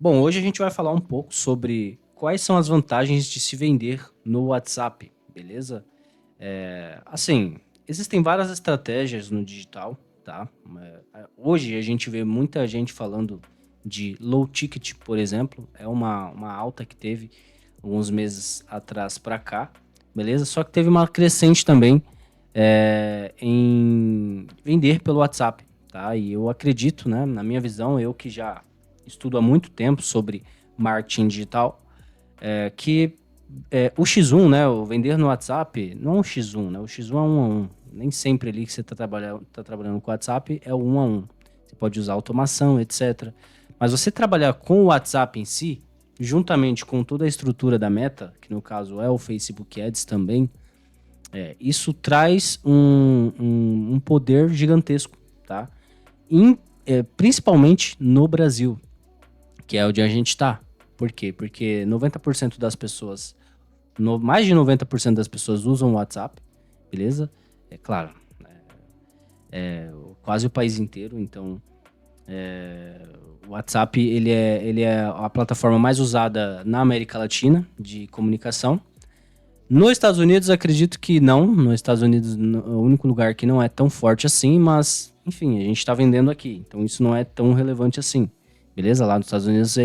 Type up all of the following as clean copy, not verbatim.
Bom, hoje a gente vai falar um pouco sobre quais são as vantagens de se vender no WhatsApp, beleza? Assim, existem várias estratégias no digital, tá? Hoje a gente vê muita gente falando de low ticket, por exemplo, é uma alta que teve alguns meses atrás para cá, beleza? Só que teve uma crescente também em vender pelo WhatsApp, tá? E eu acredito, né, na minha visão, eu que já estudo há muito tempo sobre marketing digital, que o X1, né, o vender no WhatsApp, não é um X1, né, o X1 é um a um. Nem sempre ali que você está trabalhando com o WhatsApp é o um a um. Você pode usar automação, etc. Mas você trabalhar com o WhatsApp em si, juntamente com toda a estrutura da Meta, que no caso é o Facebook Ads também, isso traz um poder gigantesco, tá? Principalmente no Brasil, que é onde a gente está. Por quê? Porque 90% das pessoas, mais de 90% das pessoas usam o WhatsApp, beleza? É claro, quase o país inteiro, então o WhatsApp ele é a plataforma mais usada na América Latina de comunicação. Nos Estados Unidos, acredito que não. Nos Estados Unidos, é o único lugar que não é tão forte assim, mas, enfim, a gente está vendendo aqui. Então, isso não é tão relevante assim. Beleza? Lá nos Estados Unidos,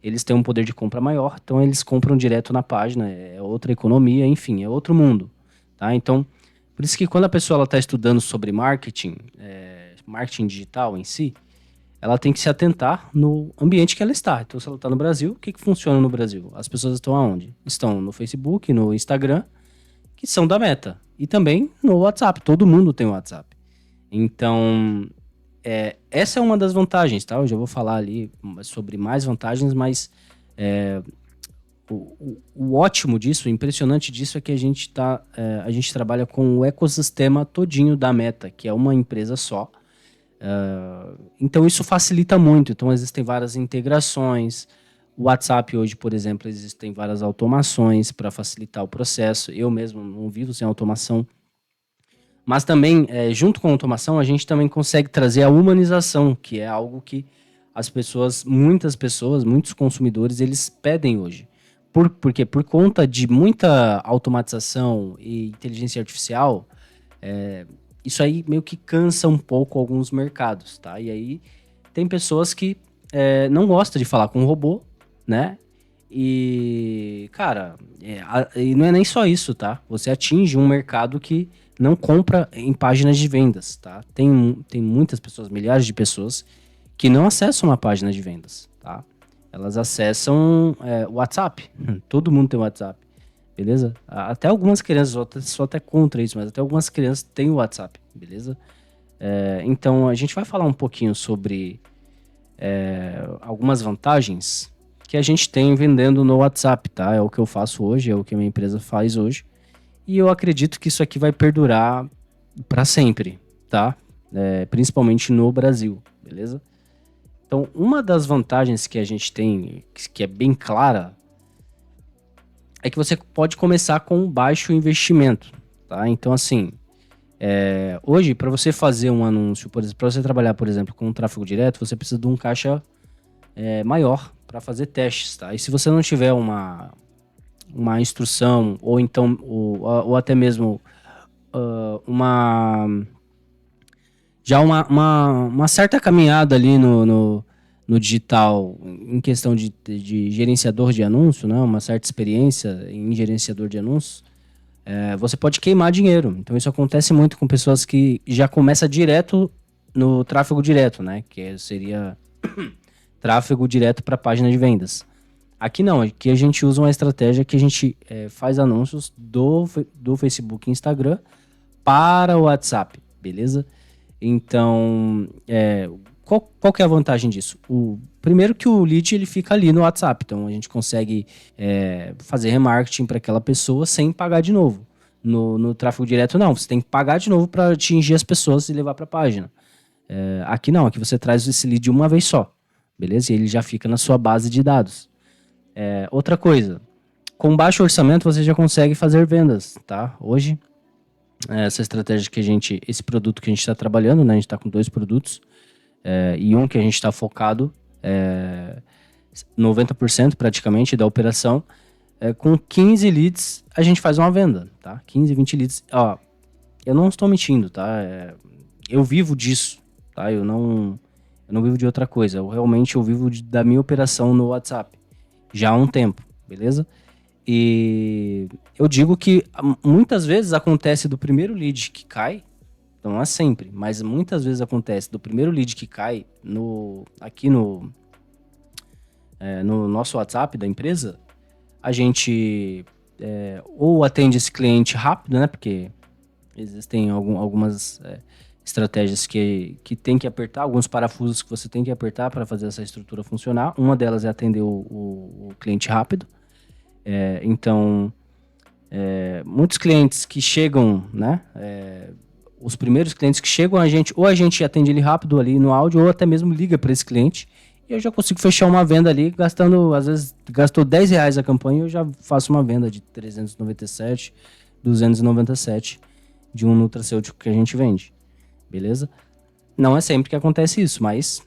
eles têm um poder de compra maior, então eles compram direto na página. É outra economia, enfim, é outro mundo. Tá? Então, por isso que quando a pessoa está estudando sobre marketing, marketing digital em si, ela tem que se atentar no ambiente que ela está. Então, se ela está no Brasil, o que funciona no Brasil? As pessoas estão aonde? Estão no Facebook, no Instagram, que são da Meta. E também no WhatsApp. Todo mundo tem WhatsApp. Então, essa é uma das vantagens, tá? Eu já vou falar ali sobre mais vantagens, mas o ótimo disso, o impressionante disso é que a gente trabalha com o ecossistema todinho da Meta, que é uma empresa só. Então isso facilita muito. Então existem várias integrações. O WhatsApp hoje, por exemplo, existem várias automações para facilitar o processo. Eu mesmo não vivo sem automação. Mas também, junto com a automação, a gente também consegue trazer a humanização, que é algo que muitas pessoas, muitos consumidores, eles pedem hoje. Por quê? Por conta de muita automatização e inteligência artificial, isso aí meio que cansa um pouco alguns mercados, tá? E aí tem pessoas que não gostam de falar com um robô, né? E, cara, e não é nem só isso, tá? Você atinge um mercado que não compra em páginas de vendas, tá? Tem muitas pessoas, milhares de pessoas, que não acessam uma página de vendas, tá? Elas acessam o WhatsApp. Todo mundo tem WhatsApp. Beleza? Até algumas crianças, sou até contra isso, mas até algumas crianças têm o WhatsApp, beleza? Então, a gente vai falar um pouquinho sobre algumas vantagens que a gente tem vendendo no WhatsApp, tá? É o que eu faço hoje, é o que a minha empresa faz hoje. E eu acredito que isso aqui vai perdurar para sempre, tá? Principalmente no Brasil, beleza? Então, uma das vantagens que a gente tem, que é bem clara, é que você pode começar com baixo investimento, tá? Então, assim, hoje, para você fazer um anúncio, para você trabalhar, por exemplo, com um tráfego direto, você precisa de um caixa maior para fazer testes, tá? E se você não tiver uma instrução, ou então, ou até mesmo uma certa caminhada ali no digital, em questão de gerenciador de anúncio, né? Uma certa experiência em gerenciador de anúncios, você pode queimar dinheiro. Então isso acontece muito com pessoas que já começam direto no tráfego direto, né? Que seria tráfego direto para a página de vendas. Aqui não, aqui a gente usa uma estratégia que a gente faz anúncios do Facebook e Instagram para o WhatsApp, beleza? Então, qual que é a vantagem disso? Primeiro que o lead ele fica ali no WhatsApp, então a gente consegue fazer remarketing para aquela pessoa sem pagar de novo. No tráfego direto não, você tem que pagar de novo para atingir as pessoas e levar para a página. Aqui não, aqui você traz esse lead uma vez só, beleza? E ele já fica na sua base de dados. Outra coisa, com baixo orçamento você já consegue fazer vendas, tá? Hoje, essa estratégia esse produto que a gente está trabalhando, né? A gente está com 2 produtos, e um que a gente está focado, 90% praticamente da operação, com 15 leads a gente faz uma venda, tá? 15, 20 leads. Ó, eu não estou mentindo, tá? Eu vivo disso, tá? Eu não vivo de outra coisa. Eu vivo da minha operação no WhatsApp já há um tempo, beleza? E eu digo que muitas vezes acontece do primeiro lead que cai, então não é sempre, mas muitas vezes acontece do primeiro lead que cai aqui no nosso WhatsApp da empresa, a gente ou atende esse cliente rápido, né? Porque existem algumas estratégias que tem que apertar, alguns parafusos que você tem que apertar para fazer essa estrutura funcionar. Uma delas é atender o cliente rápido. Então, muitos clientes que chegam, né? Os primeiros clientes que chegam a gente, ou a gente atende ele rápido ali no áudio, ou até mesmo liga para esse cliente. E eu já consigo fechar uma venda ali, gastando, às vezes, gastou R$10 a campanha, eu já faço uma venda de 397, 297 de um nutracêutico que a gente vende. Beleza? Não é sempre que acontece isso, mas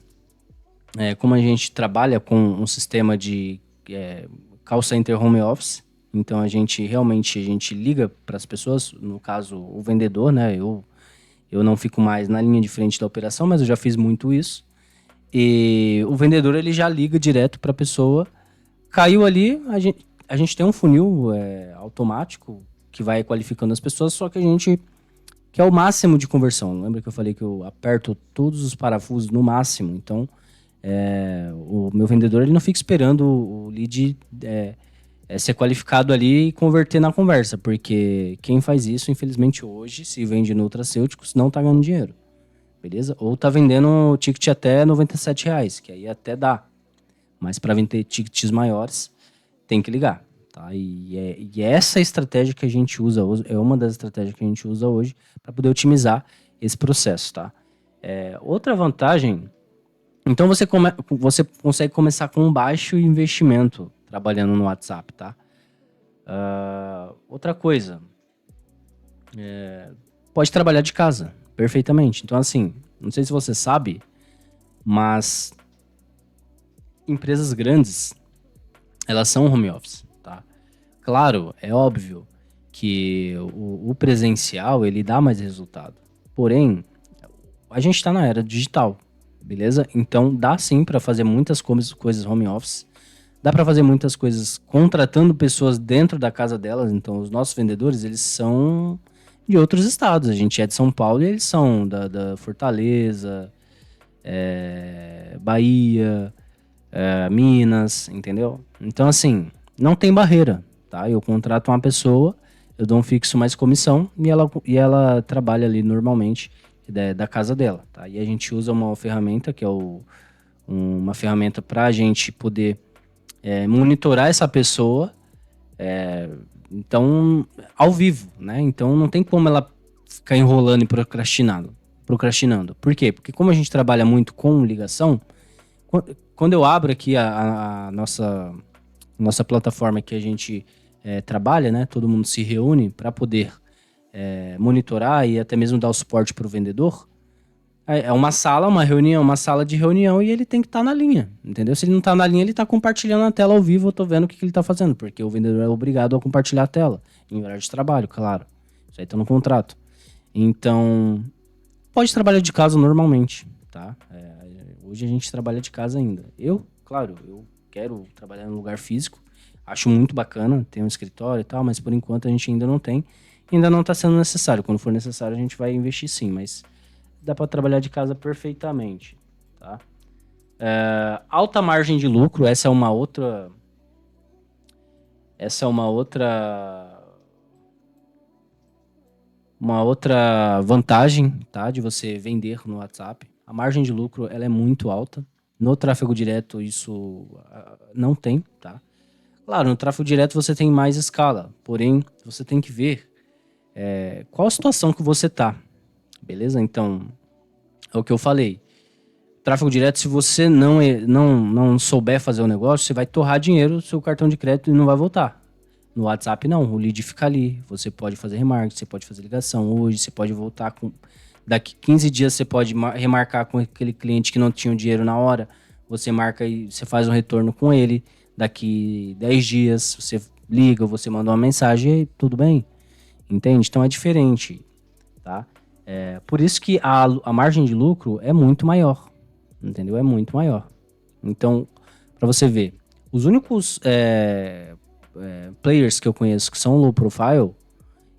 como a gente trabalha com um sistema de call center home office, então a gente liga para as pessoas, no caso o vendedor, né? Eu não fico mais na linha de frente da operação, mas eu já fiz muito isso. E o vendedor ele já liga direto para a pessoa. Caiu ali, a gente tem um funil automático que vai qualificando as pessoas, só que a gente quer o máximo de conversão. Lembra que eu falei que eu aperto todos os parafusos no máximo? Então, o meu vendedor ele não fica esperando o lead ser qualificado ali e converter na conversa, porque quem faz isso, infelizmente hoje, se vende nutracêuticos, não tá ganhando dinheiro. Beleza? Ou tá vendendo ticket até R$97, que aí até dá. Mas para vender tickets maiores, tem que ligar. Tá? E essa estratégia que a gente usa hoje, é uma das estratégias que a gente usa hoje para poder otimizar esse processo. Tá? Outra vantagem, então você consegue começar com um baixo investimento trabalhando no WhatsApp. Tá? Outra coisa, pode trabalhar de casa. Perfeitamente. Então, assim, não sei se você sabe, mas empresas grandes, elas são home office, tá? Claro, é óbvio que o presencial, ele dá mais resultado. Porém, a gente está na era digital, beleza? Então, dá sim para fazer muitas coisas home office. Dá para fazer muitas coisas contratando pessoas dentro da casa delas. Então, os nossos vendedores, eles são de outros estados. A gente é de São Paulo e eles são da Fortaleza, Bahia, Minas, entendeu? Então, assim, não tem barreira, tá? Eu contrato uma pessoa, eu dou um fixo mais comissão e ela trabalha ali normalmente da casa dela, tá? E a gente usa uma ferramenta que é uma ferramenta para a gente poder monitorar essa pessoa, então, ao vivo, né? Então não tem como ela ficar enrolando e procrastinando. Por quê? Porque como a gente trabalha muito com ligação, quando eu abro aqui a nossa plataforma que a gente trabalha, né? Todo mundo se reúne para poder monitorar e até mesmo dar o suporte para o vendedor. É uma sala, uma reunião, uma sala de reunião e ele tem que estar na linha, entendeu? Se ele não está na linha, ele está compartilhando a tela ao vivo, eu tô vendo o que ele está fazendo, porque o vendedor é obrigado a compartilhar a tela, em horário de trabalho, claro. Isso aí tá no contrato. Então, pode trabalhar de casa normalmente, tá? Hoje a gente trabalha de casa ainda. Claro, eu quero trabalhar num lugar físico, acho muito bacana, ter um escritório e tal, mas por enquanto a gente ainda não tem, ainda não está sendo necessário. Quando for necessário a gente vai investir sim, mas dá para trabalhar de casa perfeitamente, tá? Alta margem de lucro, essa é uma outra vantagem, tá, de você vender no WhatsApp. A margem de lucro ela é muito alta. No tráfego direto isso não tem, tá? Claro, no tráfego direto você tem mais escala, porém você tem que ver qual a situação que você tá. Beleza? Então, é o que eu falei. Tráfego direto, se você não souber fazer o negócio, você vai torrar dinheiro do seu cartão de crédito e não vai voltar. No WhatsApp, não. O lead fica ali. Você pode fazer remarketing, você pode fazer ligação hoje, você pode voltar com... Daqui 15 dias você pode remarcar com aquele cliente que não tinha o dinheiro na hora. você marca e você faz um retorno com ele. Daqui 10 dias, você liga, você manda uma mensagem e tudo bem. Entende? Então é diferente, tá? Por isso que a margem de lucro é muito maior, entendeu? É muito maior. Então, para você ver, os únicos players que eu conheço que são low profile,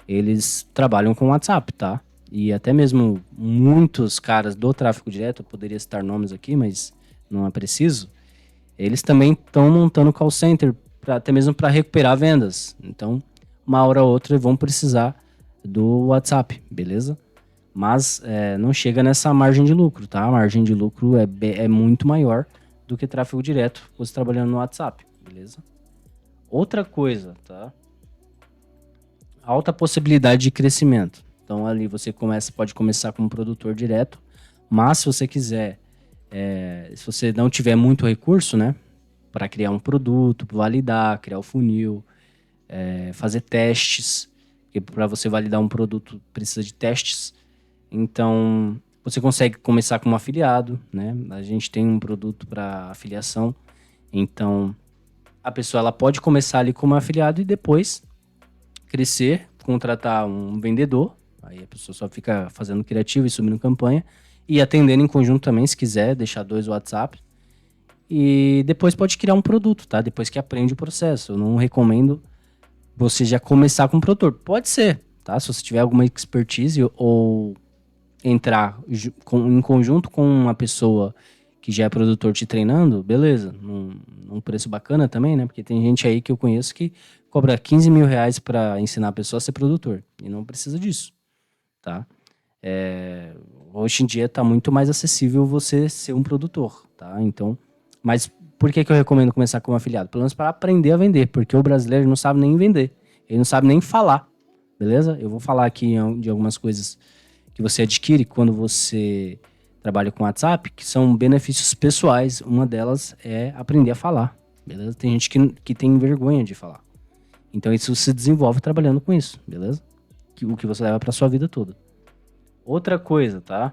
eles trabalham com WhatsApp, tá? E até mesmo muitos caras do tráfego direto, eu poderia citar nomes aqui, mas não é preciso, eles também estão montando call center, até mesmo para recuperar vendas. Então, uma hora ou outra vão precisar do WhatsApp, beleza? Mas não chega nessa margem de lucro, tá? A margem de lucro é muito maior do que tráfego direto, você trabalhando no WhatsApp, beleza? Outra coisa, tá? Alta possibilidade de crescimento. Então ali você pode começar como produtor direto, mas se você quiser, se você não tiver muito recurso, né, para criar um produto, validar, criar o funil, fazer testes, porque para você validar um produto precisa de testes. Então você consegue começar como afiliado, né? A gente tem um produto para afiliação, então a pessoa ela pode começar ali como afiliado e depois crescer, contratar um vendedor, aí a pessoa só fica fazendo criativo e subindo campanha, e atendendo em conjunto também, se quiser, deixar 2 WhatsApp, e depois pode criar um produto, tá? Depois que aprende o processo. Eu não recomendo você já começar com um produtor. Pode ser, tá? Se você tiver alguma expertise ou entrar em conjunto com uma pessoa que já é produtor te treinando, beleza, num preço bacana também, né? Porque tem gente aí que eu conheço que cobra 15 mil reais para ensinar a pessoa a ser produtor. E não precisa disso, tá? Hoje em dia está muito mais acessível você ser um produtor, tá? Então, mas por que eu recomendo começar como afiliado? Pelo menos para aprender a vender, porque o brasileiro não sabe nem vender, ele não sabe nem falar, beleza? Eu vou falar aqui de algumas coisas que você adquire quando você trabalha com WhatsApp, que são benefícios pessoais. Uma delas é aprender a falar, beleza? Tem gente que tem vergonha de falar. Então isso se desenvolve trabalhando com isso, beleza? O que você leva para sua vida toda. Outra coisa, tá?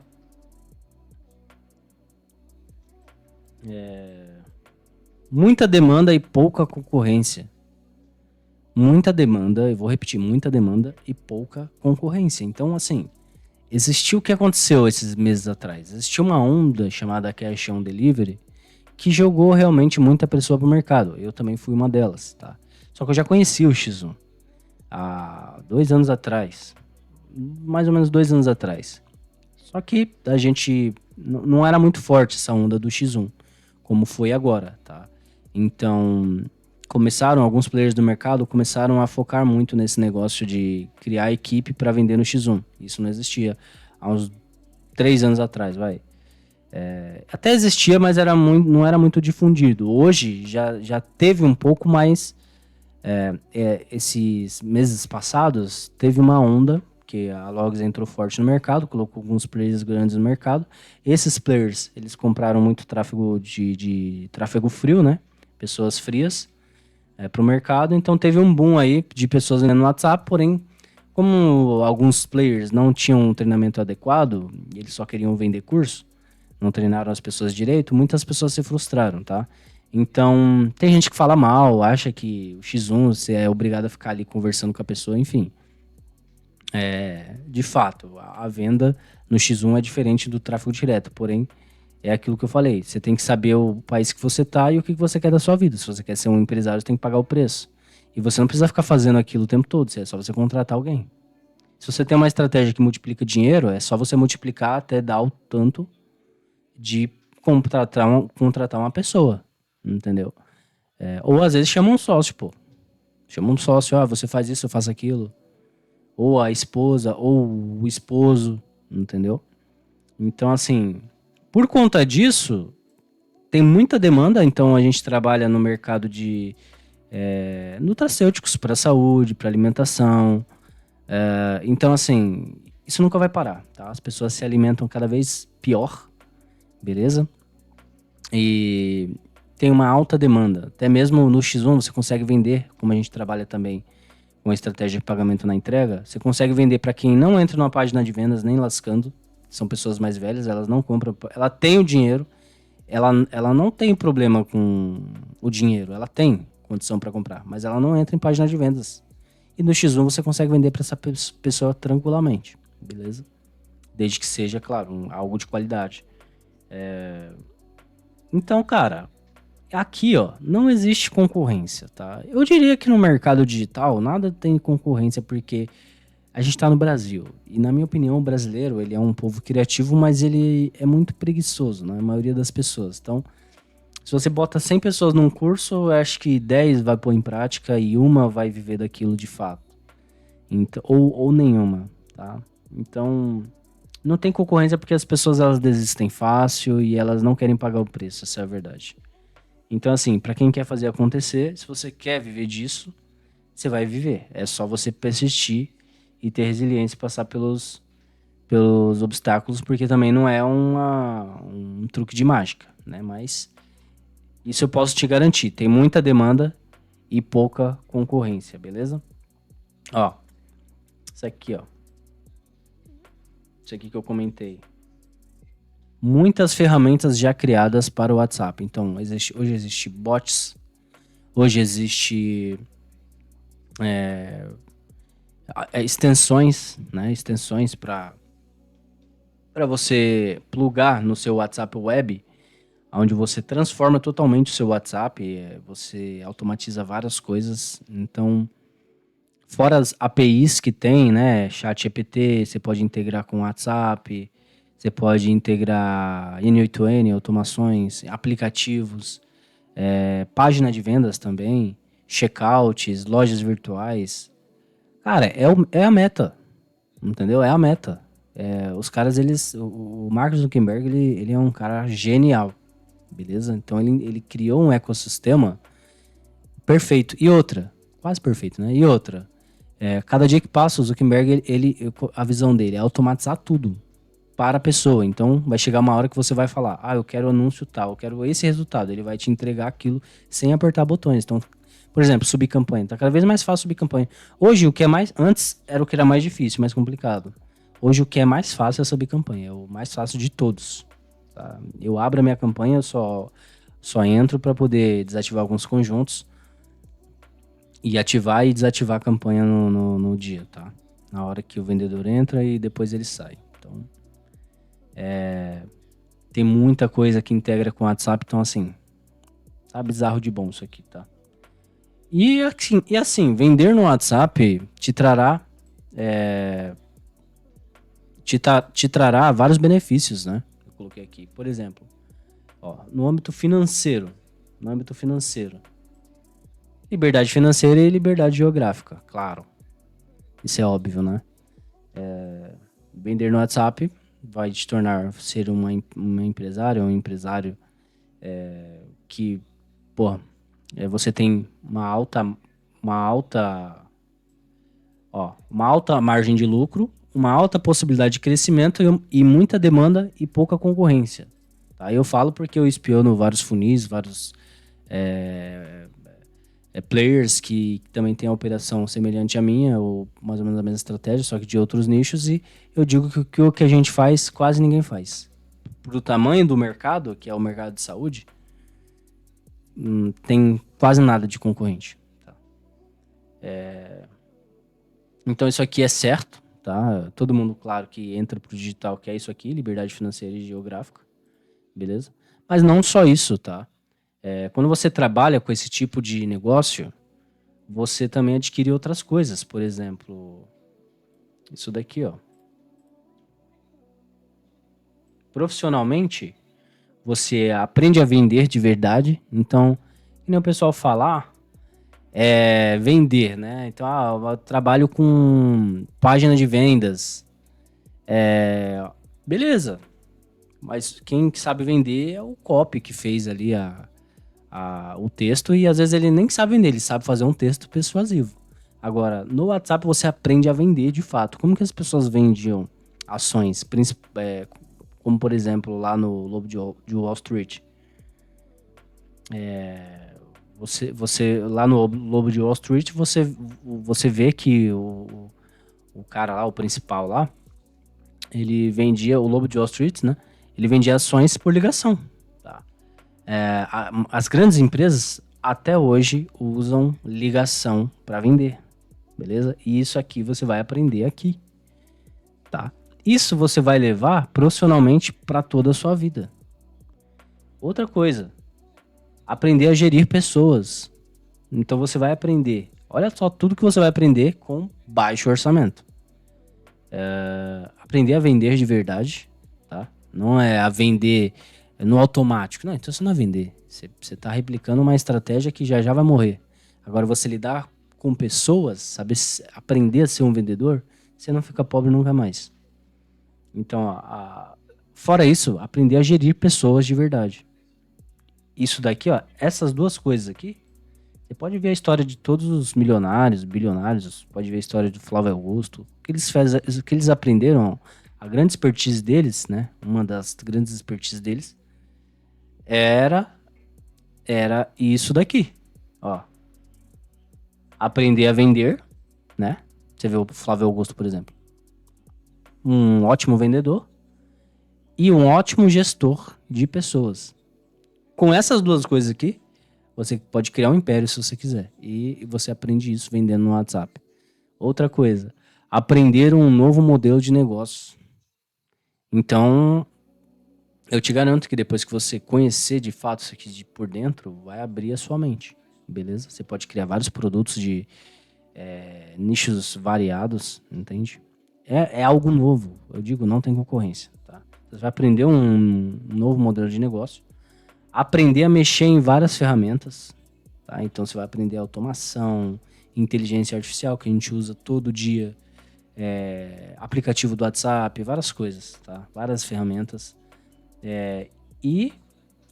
Muita demanda e pouca concorrência. Muita demanda, eu vou repetir, muita demanda e pouca concorrência. Então, assim, existiu o que aconteceu esses meses atrás. Existiu uma onda chamada Cash on Delivery que jogou realmente muita pessoa pro mercado. Eu também fui uma delas, tá? Só que eu já conhecia o X1 há 2 anos atrás. Mais ou menos 2 anos atrás. Só que a gente não era muito forte essa onda do X1, como foi agora, tá? Então, alguns players do mercado começaram a focar muito nesse negócio de criar equipe para vender no X1. Isso não existia há uns 3 anos atrás, vai. Até existia, mas não era muito difundido. Hoje já teve um pouco mais. Esses meses passados, teve uma onda que a Logs entrou forte no mercado, colocou alguns players grandes no mercado. Esses players, eles compraram muito tráfego de tráfego frio, né? Pessoas frias para o mercado. Então teve um boom aí de pessoas vendendo no WhatsApp, porém, como alguns players não tinham um treinamento adequado, eles só queriam vender curso, não treinaram as pessoas direito, muitas pessoas se frustraram, tá? Então, tem gente que fala mal, acha que o X1 você é obrigado a ficar ali conversando com a pessoa, enfim. De fato, a venda no X1 é diferente do tráfego direto, porém, é aquilo que eu falei. Você tem que saber o país que você tá e o que você quer da sua vida. Se você quer ser um empresário, você tem que pagar o preço. E você não precisa ficar fazendo aquilo o tempo todo, é só você contratar alguém. Se você tem uma estratégia que multiplica dinheiro, é só você multiplicar até dar o tanto de contratar uma pessoa, entendeu? Ou às vezes chama um sócio, pô. Chama um sócio, você faz isso, eu faço aquilo. Ou a esposa, ou o esposo, entendeu? Então, assim, por conta disso, tem muita demanda, então a gente trabalha no mercado de nutracêuticos para saúde, para alimentação. Então, assim, isso nunca vai parar, tá? As pessoas se alimentam cada vez pior, beleza? E tem uma alta demanda. Até mesmo no X1 você consegue vender, como a gente trabalha também com a estratégia de pagamento na entrega, você consegue vender para quem não entra numa página de vendas nem lascando. São pessoas mais velhas, elas não compram, ela tem o dinheiro, ela não tem problema com o dinheiro, ela tem condição para comprar, mas ela não entra em página de vendas. E no X1 você consegue vender para essa pessoa tranquilamente, beleza? Desde que seja, claro, algo de qualidade. Então, cara, aqui, ó, não existe concorrência, tá? Eu diria que no mercado digital nada tem concorrência porque a gente tá no Brasil. E na minha opinião, o brasileiro, ele é um povo criativo, mas ele é muito preguiçoso, né? A maioria das pessoas. Então, se você bota 100 pessoas num curso, eu acho que 10 vai pôr em prática e uma vai viver daquilo de fato. Então, ou nenhuma, tá? Então, não tem concorrência porque as pessoas elas desistem fácil e elas não querem pagar o preço, essa é a verdade. Então, assim, para quem quer fazer acontecer, se você quer viver disso, você vai viver. É só você persistir e ter resiliência e passar pelos obstáculos, porque também não é um truque de mágica, né? Mas isso eu posso te garantir. Tem muita demanda e pouca concorrência, beleza? Ó, isso aqui, ó. Isso aqui que eu comentei. Muitas ferramentas já criadas para o WhatsApp. Então, hoje existe bots, hoje existe extensões, né? Extensões para você plugar no seu WhatsApp web, onde você transforma totalmente o seu WhatsApp, você automatiza várias coisas. Então, fora as APIs que tem, né? ChatGPT, você pode integrar com o WhatsApp, você pode integrar N8N, automações, aplicativos, página de vendas também, checkouts, lojas virtuais. Cara, é a meta, entendeu? É a meta. Os caras, o Mark Zuckerberg, ele é um cara genial, beleza? Então ele criou um ecossistema perfeito. E outra, quase perfeito, né? E outra, cada dia que passa, o Zuckerberg, a visão dele é automatizar tudo para a pessoa. Então, vai chegar uma hora que você vai falar, eu quero anúncio tal, eu quero esse resultado. Ele vai te entregar aquilo sem apertar botões. Então, por exemplo, subir campanha. Tá cada vez mais fácil subir campanha. Hoje, antes era o que era mais difícil, mais complicado. Hoje, o que é mais fácil é subir campanha. É o mais fácil de todos. Tá? Eu abro a minha campanha, eu só entro para poder desativar alguns conjuntos e ativar e desativar a campanha no dia, tá? Na hora que o vendedor entra e depois ele sai. Então, tem muita coisa que integra com o WhatsApp, então assim, tá bizarro de bom isso aqui, tá? E assim, vender no WhatsApp te trará te trará vários benefícios, né? Eu coloquei aqui, por exemplo, ó, no âmbito financeiro, liberdade financeira e liberdade geográfica, claro. Isso é óbvio, né? Vender no WhatsApp vai te tornar ser uma empresária ou um empresário que, pô, você tem uma alta margem de lucro, uma alta possibilidade de crescimento e muita demanda e pouca concorrência. Tá? Eu falo porque eu espiono vários funis, vários players que também têm a operação semelhante à minha, ou mais ou menos a mesma estratégia, só que de outros nichos, e eu digo que o que a gente faz, quase ninguém faz. Pro tamanho do mercado, que é o mercado de saúde, tem quase nada de concorrente. Tá? Então isso aqui é certo, tá? Todo mundo, claro, que entra pro digital quer isso aqui, liberdade financeira e geográfica, beleza? Mas não só isso, tá? Quando você trabalha com esse tipo de negócio, você também adquire outras coisas. Por exemplo, isso daqui, ó. Profissionalmente, você aprende a vender de verdade. Então, que nem o pessoal falar, vender, né? Então, eu trabalho com página de vendas. Beleza. Mas quem sabe vender é o copy que fez ali o texto, e às vezes ele nem sabe vender, ele sabe fazer um texto persuasivo. Agora, no WhatsApp você aprende a vender de fato. Como que as pessoas vendiam ações, como por exemplo lá no Lobo de Wall Street? Você lá no Lobo de Wall Street, você vê que o cara lá, o principal lá, ele vendia, o Lobo de Wall Street, né? Ele vendia ações por ligação, tá? As grandes empresas até hoje usam ligação para vender, beleza? E isso aqui você vai aprender aqui, tá? Isso você vai levar profissionalmente para toda a sua vida. Outra coisa, aprender a gerir pessoas. Então você vai aprender. Olha só tudo que você vai aprender com baixo orçamento. Aprender a vender de verdade, tá? Não é a vender no automático. Não, então você não é vender. Você está replicando uma estratégia que já vai morrer. Agora, você lidar com pessoas, saber aprender a ser um vendedor, você não fica pobre nunca mais. Então, fora isso, aprender a gerir pessoas de verdade. Isso daqui, ó, essas duas coisas aqui, você pode ver a história de todos os milionários, bilionários, pode ver a história do Flávio Augusto, o que eles aprenderam, a grande expertise deles, né? Uma das grandes expertises deles era isso daqui, ó. Aprender a vender, né? Você vê o Flávio Augusto, por exemplo. Um ótimo vendedor e um ótimo gestor de pessoas. Com essas duas coisas aqui, você pode criar um império se você quiser. E você aprende isso vendendo no WhatsApp. Outra coisa, aprender um novo modelo de negócio. Então, eu te garanto que depois que você conhecer de fato isso aqui por dentro, vai abrir a sua mente, beleza? Você pode criar vários produtos de nichos variados, entende? É algo novo, eu digo, não tem concorrência, tá? Você vai aprender um novo modelo de negócio, aprender a mexer em várias ferramentas, tá? Então você vai aprender automação, inteligência artificial, que a gente usa todo dia, aplicativo do WhatsApp, várias coisas, tá? Várias ferramentas. E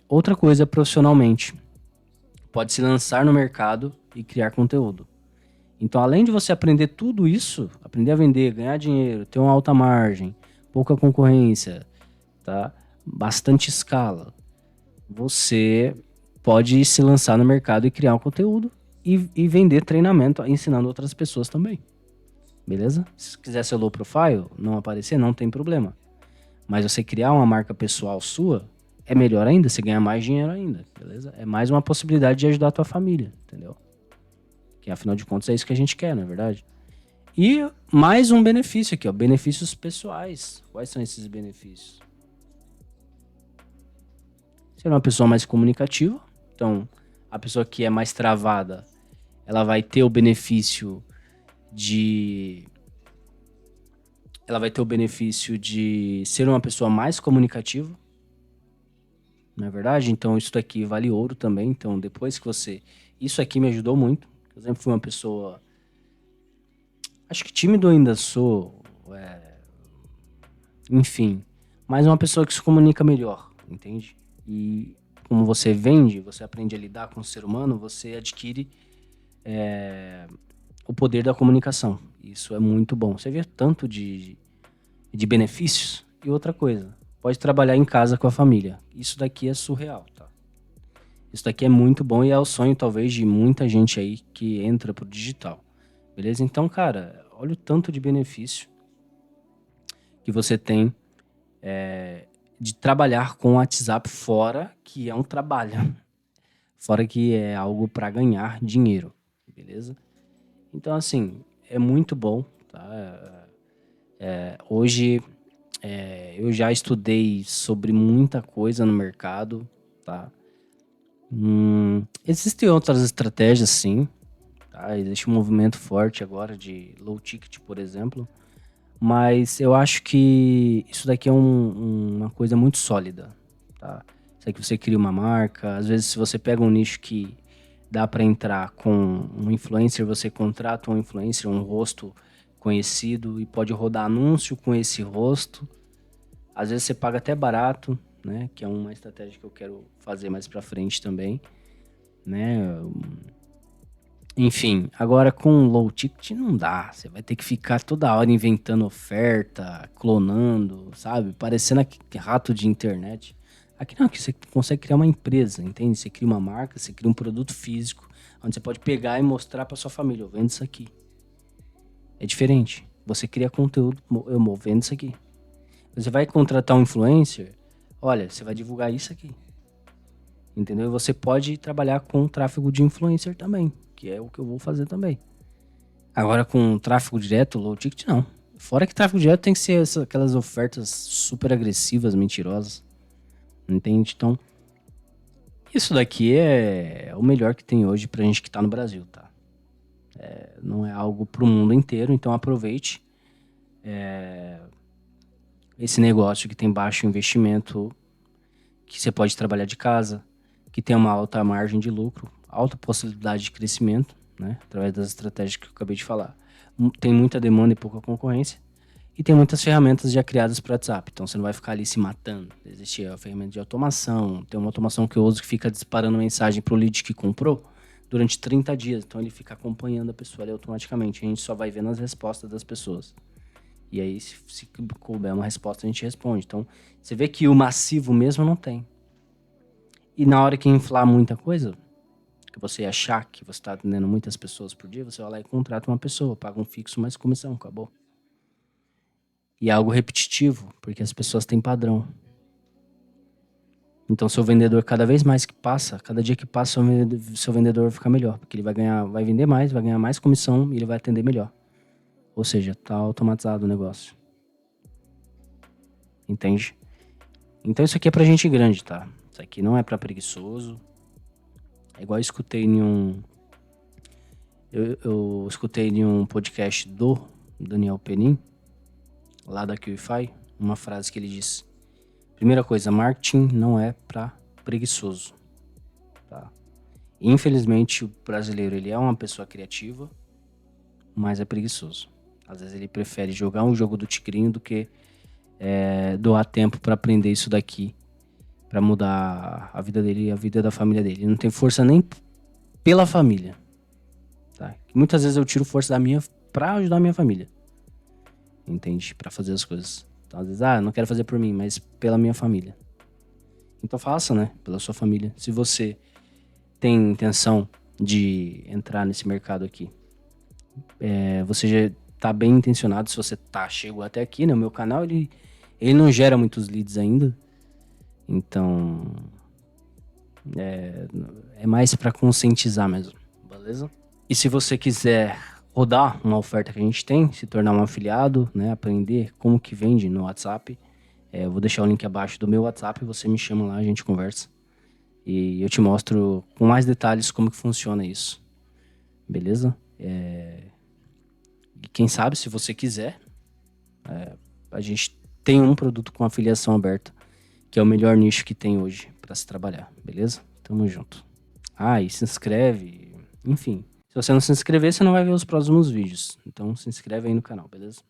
outra coisa, profissionalmente, pode se lançar no mercado e criar conteúdo. Então, além de você aprender tudo isso, aprender a vender, ganhar dinheiro, ter uma alta margem, pouca concorrência, tá? Bastante escala, você pode se lançar no mercado e criar um conteúdo e vender treinamento ensinando outras pessoas também. Beleza? Se quiser ser low profile, não aparecer, não tem problema. Mas você criar uma marca pessoal sua, é melhor ainda, você ganha mais dinheiro ainda, beleza? É mais uma possibilidade de ajudar a tua família, entendeu? Que afinal de contas é isso que a gente quer, não é verdade? E mais um benefício aqui, ó, benefícios pessoais. Quais são esses benefícios? Ser uma pessoa mais comunicativa, então a pessoa que é mais travada, ela vai ter o benefício de ser uma pessoa mais comunicativa, não é verdade? Então isso daqui vale ouro também. Então depois que isso aqui me ajudou muito. Eu sempre fui uma pessoa, acho que tímido ainda sou, enfim, mas uma pessoa que se comunica melhor, entende? E como você vende, você aprende a lidar com o ser humano, você adquire o poder da comunicação. Isso é muito bom. Você vê tanto de benefícios. E outra coisa, pode trabalhar em casa com a família. Isso daqui é surreal, tá? Isso daqui é muito bom e é o sonho, talvez, de muita gente aí que entra pro digital. Beleza? Então, cara, olha o tanto de benefício que você tem de trabalhar com o WhatsApp, fora que é um trabalho. Fora que é algo para ganhar dinheiro. Beleza? Então, assim, é muito bom, tá? Hoje eu já estudei sobre muita coisa no mercado, tá? Existem outras estratégias, sim, tá? Existe um movimento forte agora de low ticket, por exemplo, mas eu acho que isso daqui é uma coisa muito sólida, tá? Isso aqui você cria uma marca, às vezes se você pega um nicho que dá para entrar com um influencer, você contrata um influencer, um rosto conhecido e pode rodar anúncio com esse rosto. Às vezes você paga até barato, né? Que é uma estratégia que eu quero fazer mais pra frente também, né? Enfim, agora com low ticket não dá. Você vai ter que ficar toda hora inventando oferta, clonando, sabe? Parecendo rato de internet. Aqui não, aqui você consegue criar uma empresa, entende? Você cria uma marca, você cria um produto físico, onde você pode pegar e mostrar pra sua família, eu vendo isso aqui. É diferente. Você cria conteúdo, eu vendo isso aqui. Você vai contratar um influencer, olha, você vai divulgar isso aqui. Entendeu? E você pode trabalhar com tráfego de influencer também, que é o que eu vou fazer também. Agora com tráfego direto, low ticket, não. Fora que tráfego direto tem que ser aquelas ofertas super agressivas, mentirosas. Entende? Então, isso daqui é o melhor que tem hoje pra gente que tá no Brasil, tá? Não é algo pro mundo inteiro, então aproveite esse negócio que tem baixo investimento, que você pode trabalhar de casa, que tem uma alta margem de lucro, alta possibilidade de crescimento, né? Através das estratégias que eu acabei de falar. Tem muita demanda e pouca concorrência. E tem muitas ferramentas já criadas para WhatsApp. Então você não vai ficar ali se matando. Existe a ferramenta de automação. Tem uma automação que eu uso que fica disparando mensagem pro lead que comprou durante 30 dias. Então ele fica acompanhando a pessoa ali automaticamente. A gente só vai vendo as respostas das pessoas. E aí, se couber uma resposta, a gente responde. Então, você vê que o massivo mesmo não tem. E na hora que inflar muita coisa, que você achar que você está atendendo muitas pessoas por dia, você vai lá e contrata uma pessoa, paga um fixo mais comissão, acabou. E é algo repetitivo, porque as pessoas têm padrão. Então, seu vendedor, cada vez mais que passa, cada dia que passa, seu vendedor vai ficar melhor. Porque ele vai vender mais, vai ganhar mais comissão e ele vai atender melhor. Ou seja, tá automatizado o negócio. Entende? Então, isso aqui é pra gente grande, tá? Isso aqui não é pra preguiçoso. É igual eu escutei em um. Eu escutei em um podcast do Daniel Penin, lá da QIFI, uma frase que ele disse: primeira coisa, marketing não é para preguiçoso, tá? Infelizmente, o brasileiro ele é uma pessoa criativa, mas é preguiçoso. Às vezes ele prefere jogar um jogo do tigrinho do que doar tempo para aprender isso daqui, para mudar a vida dele e a vida da família dele. Ele não tem força nem pela família, tá? Muitas vezes eu tiro força da minha para ajudar a minha família, entende? Para fazer as coisas. Então, às vezes, não quero fazer por mim, mas pela minha família. Então faça, né? Pela sua família. Se você tem intenção de entrar nesse mercado aqui, você já tá bem intencionado. Se você chegou até aqui, né? O meu canal, ele não gera muitos leads ainda. Então, é mais para conscientizar mesmo, beleza? E se você quiser rodar uma oferta que a gente tem, se tornar um afiliado, né? Aprender como que vende no WhatsApp, eu vou deixar o link abaixo do meu WhatsApp, você me chama lá, a gente conversa. E eu te mostro com mais detalhes como que funciona isso. Beleza? E quem sabe, se você quiser, a gente tem um produto com afiliação aberta, que é o melhor nicho que tem hoje para se trabalhar. Beleza? Tamo junto. E se inscreve. Enfim, se você não se inscrever, você não vai ver os próximos vídeos. Então se inscreve aí no canal, beleza?